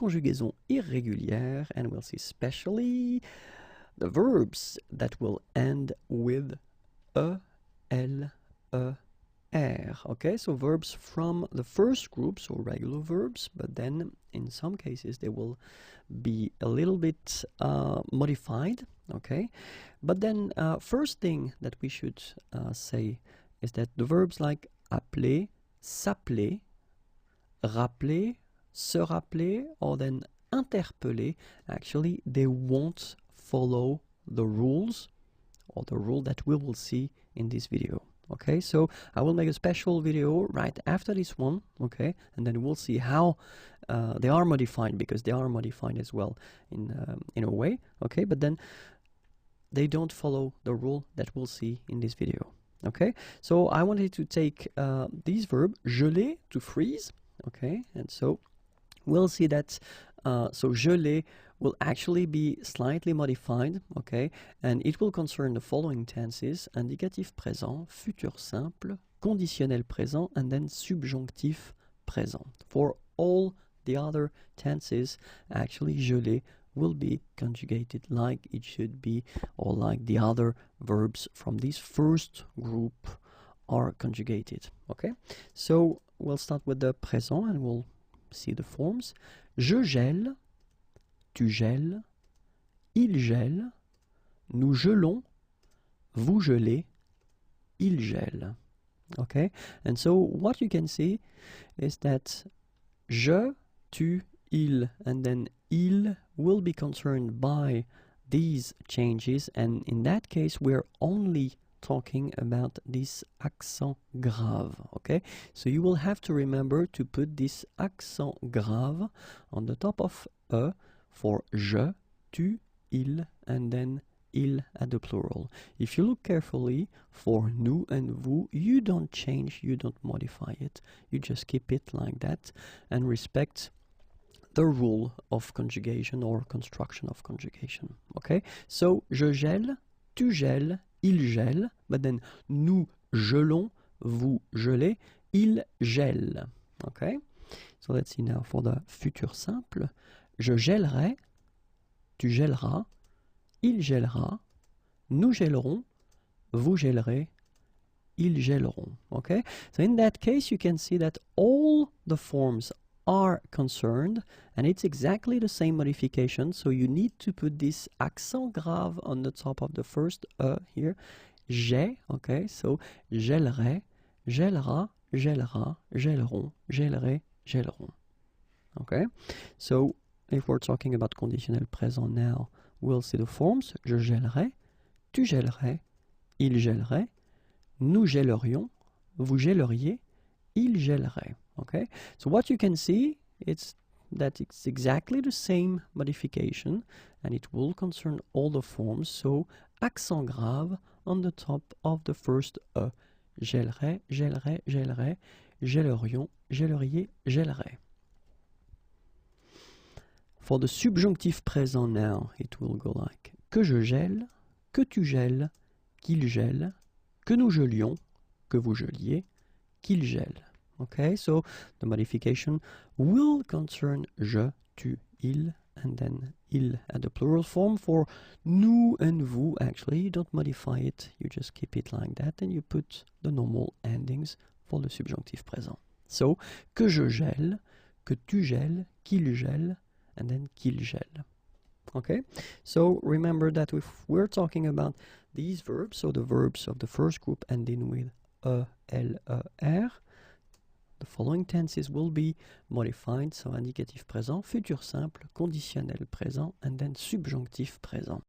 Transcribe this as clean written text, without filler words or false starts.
conjugaisons irrégulières, and we'll see especially the verbs that will end with e, l, e, r. Okay, so verbs from the first group, so regular verbs, but then in some cases they will be a little bit modified. Okay, but then first thing that we should say is that the verbs like appeler, s'appeler, rappeler, se rappeler, or then interpeller, actually they won't follow the rules or the rule that we will see in this video. Okay, so I will make a special video right after this one, okay, and then we'll see how they are modified, because they are modified as well in a way, okay, but then they don't follow the rule that we'll see in this video. Okay, so I wanted to take this verb geler, to freeze, okay, and so we'll see that so geler will actually be slightly modified, okay, and it will concern the following tenses: indicatif présent, futur simple, conditionnel présent, and then subjonctif présent. For all the other tenses, actually geler will be conjugated like it should be, or like the other verbs from this first group are conjugated. Okay, so we'll start with the présent and we'll see the forms. Je gèle, tu gèles, il gèle, nous gelons, vous gelez, il gèle. Okay, and so what you can see is that je, tu, il, and then il will be concerned by these changes, and in that case we're only talking about this accent grave. Okay, so you will have to remember to put this accent grave on the top of e for je, tu, il, and then il at the plural. If you look carefully for nous and vous, you don't change, you don't modify it, you just keep it like that and respect the rule of conjugation or construction of conjugation. Okay, so je gèle, tu gèles, il gèle, but then nous gelons, vous gelez, il gèle. Okay, so let's see now for the futur simple. Je gèlerai, tu gèleras, il gèlera, nous gèlerons, vous gèlerez, ils gèleront. Okay, so in that case you can see that all the forms are concerned, and it's exactly the same modification, so you need to put this accent grave on the top of the first e here, j'ai, okay, so gèlerai, gèlera, gèlera, gèleront, gèlerai, gèleront. Okay, so if we're talking about conditionnel présent now, we'll see the forms. Je gèlerai, tu gèlerais, il gèlerait, nous gèlerions, vous gèleriez, il gèlerait. Okay, so what you can see is that it's exactly the same modification, and it will concern all the forms. So accent grave on the top of the first e. Gèlerait, gèlerait, gèlerait, gèlerions, gèleriez, gèlerait. For the subjunctive présent now, it will go like que je gèle, que tu gèles, qu'il gèle, que nous gelions, que vous geliez, qu'il gèle. Okay, so the modification will concern je, tu, il, and then il at the plural form. For nous and vous, actually, you don't modify it, you just keep it like that, and you put the normal endings for the subjunctive présent. So, que je gèle, que tu gèles, qu'il gèle, and then qu'il gèle. Okay, so remember that if we're talking about these verbs, so the verbs of the first group ending with e, l, e, r, the following tenses will be modified, so indicatif présent, futur simple, conditionnel présent, and then subjonctif présent.